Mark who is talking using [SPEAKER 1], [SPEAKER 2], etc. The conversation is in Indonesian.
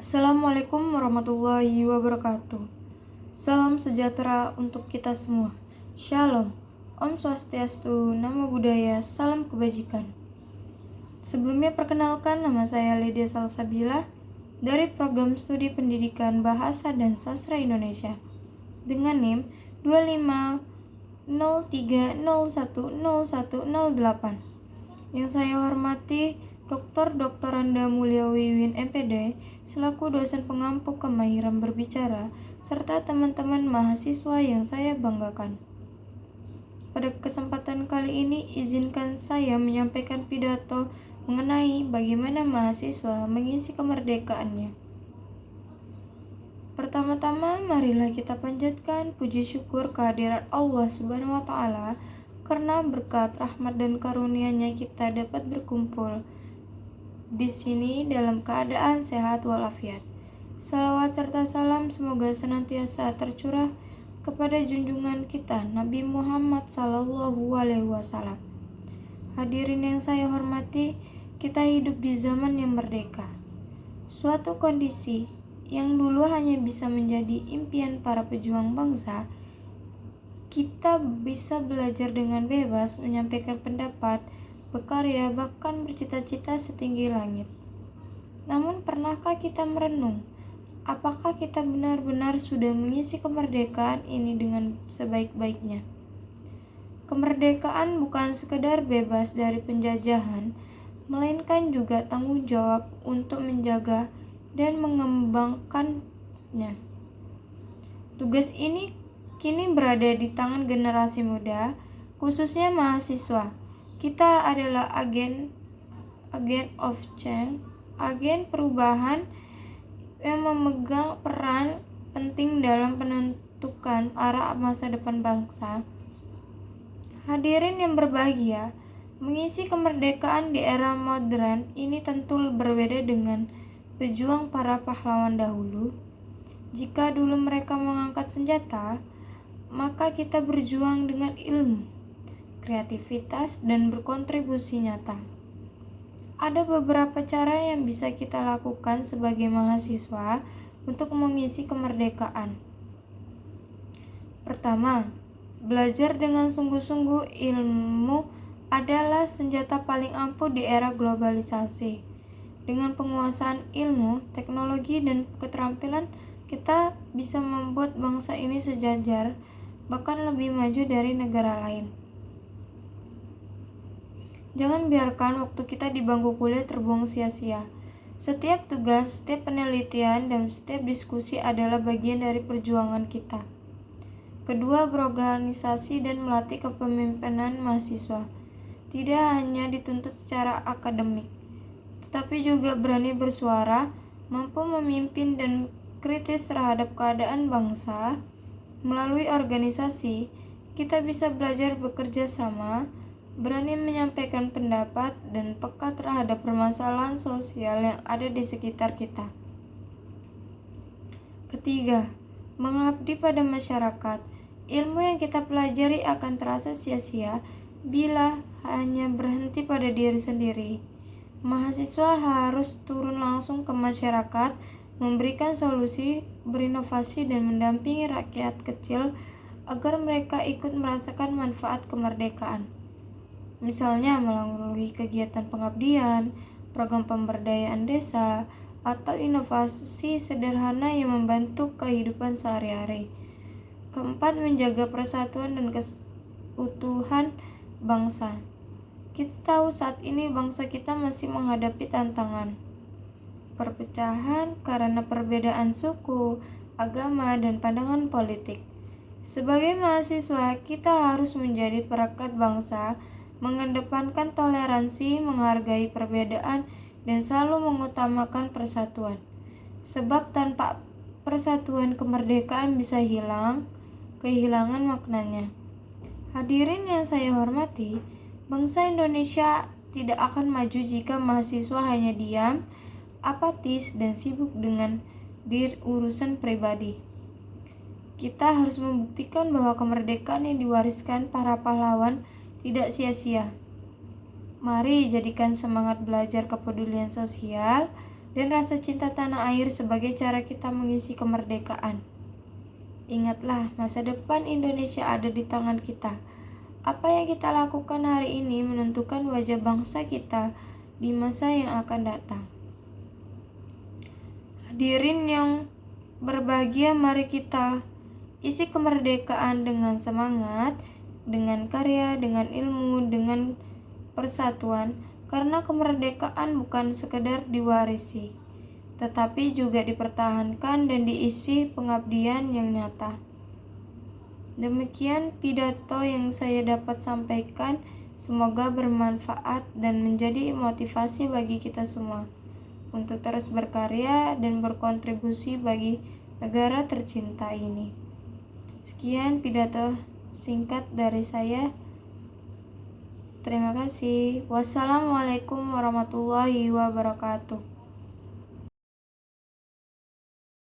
[SPEAKER 1] Assalamualaikum warahmatullahi wabarakatuh. Salam sejahtera untuk kita semua. Shalom. Om Swastiastu, Namo Buddhaya, salam kebajikan. Sebelumnya perkenalkan, nama saya Lydia Salsabila dari Program Studi Pendidikan Bahasa dan Sastra Indonesia dengan NIM 2503010108. Yang saya hormati Dr. Randa Mulia Wiwin MPD selaku dosen pengampu kemahiran berbicara serta teman-teman mahasiswa yang saya banggakan. Pada kesempatan kali ini izinkan saya menyampaikan pidato mengenai bagaimana mahasiswa mengisi kemerdekaannya. Pertama-tama marilah kita panjatkan puji syukur kehadirat Allah Subhanahu wa taala karena berkat rahmat dan karunia-Nya kita dapat berkumpul di sini dalam keadaan sehat walafiat. Salawat serta salam semoga senantiasa tercurah kepada junjungan kita Nabi Muhammad SAW. Hadirin yang saya hormati, kita hidup di zaman yang merdeka. Suatu kondisi yang dulu hanya bisa menjadi impian para pejuang bangsa, kita bisa belajar dengan bebas menyampaikan pendapat, berkarya, bahkan bercita-cita setinggi langit. Namun pernahkah kita merenung, apakah kita benar-benar sudah mengisi kemerdekaan ini dengan sebaik-baiknya? Kemerdekaan bukan sekedar bebas dari penjajahan, melainkan juga tanggung jawab untuk menjaga dan mengembangkannya. Tugas ini kini berada di tangan generasi muda, khususnya mahasiswa. Kita adalah agen of change, agen perubahan yang memegang peran penting dalam menentukan arah masa depan bangsa. Hadirin yang berbahagia, mengisi kemerdekaan di era modern ini tentu berbeda dengan pejuang para pahlawan dahulu. Jika dulu mereka mengangkat senjata, maka kita berjuang dengan ilmu, kreativitas, dan berkontribusi nyata. Ada beberapa cara yang bisa kita lakukan sebagai mahasiswa untuk mengisi kemerdekaan. Pertama, belajar dengan sungguh-sungguh. Ilmu adalah senjata paling ampuh di era globalisasi. Dengan penguasaan ilmu, teknologi, dan keterampilan, kita bisa membuat bangsa ini sejajar, bahkan lebih maju dari negara lain. Jangan biarkan waktu kita di bangku kuliah terbuang sia-sia. Setiap tugas, setiap penelitian, dan setiap diskusi adalah bagian dari perjuangan kita. Kedua, berorganisasi dan melatih kepemimpinan mahasiswa. Tidak hanya dituntut secara akademik, tetapi juga berani bersuara, mampu memimpin, dan kritis terhadap keadaan bangsa. Melalui organisasi, kita bisa belajar bekerja sama, berani menyampaikan pendapat, dan peka terhadap permasalahan sosial yang ada di sekitar kita. Ketiga, mengabdi pada masyarakat. Ilmu yang kita pelajari akan terasa sia-sia bila hanya berhenti pada diri sendiri. Mahasiswa harus turun langsung ke masyarakat, memberikan solusi, berinovasi, dan mendampingi rakyat kecil agar mereka ikut merasakan manfaat kemerdekaan. Misalnya melalui kegiatan pengabdian, program pemberdayaan desa, atau inovasi sederhana yang membantu kehidupan sehari-hari. Keempat, menjaga persatuan dan keutuhan bangsa. Kita tahu saat ini bangsa kita masih menghadapi tantangan perpecahan karena perbedaan suku, agama, dan pandangan politik. Sebagai mahasiswa, kita harus menjadi perekat bangsa, mengedepankan toleransi, menghargai perbedaan, dan selalu mengutamakan persatuan. Sebab tanpa persatuan kemerdekaan bisa kehilangan maknanya. Hadirin yang saya hormati, bangsa Indonesia tidak akan maju jika mahasiswa hanya diam, apatis, dan sibuk dengan urusan pribadi. Kita harus membuktikan bahwa kemerdekaan yang diwariskan para pahlawan tidak sia-sia. Mari jadikan semangat belajar kepedulian sosial, dan rasa cinta tanah air sebagai cara kita mengisi kemerdekaan. Ingatlah, masa depan Indonesia ada di tangan kita. Apa yang kita lakukan hari ini menentukan wajah bangsa kita di masa yang akan datang. Hadirin yang berbahagia, mari kita isi kemerdekaan dengan semangat, dengan karya, dengan ilmu, dengan persatuan, karena kemerdekaan bukan sekedar diwarisi, tetapi juga dipertahankan dan diisi pengabdian yang nyata. Demikian pidato yang saya dapat sampaikan, semoga bermanfaat dan menjadi motivasi bagi kita semua untuk terus berkarya dan berkontribusi bagi negara tercinta ini. Sekian pidato singkat dari saya. Terima kasih. Wassalamualaikum warahmatullahi wabarakatuh.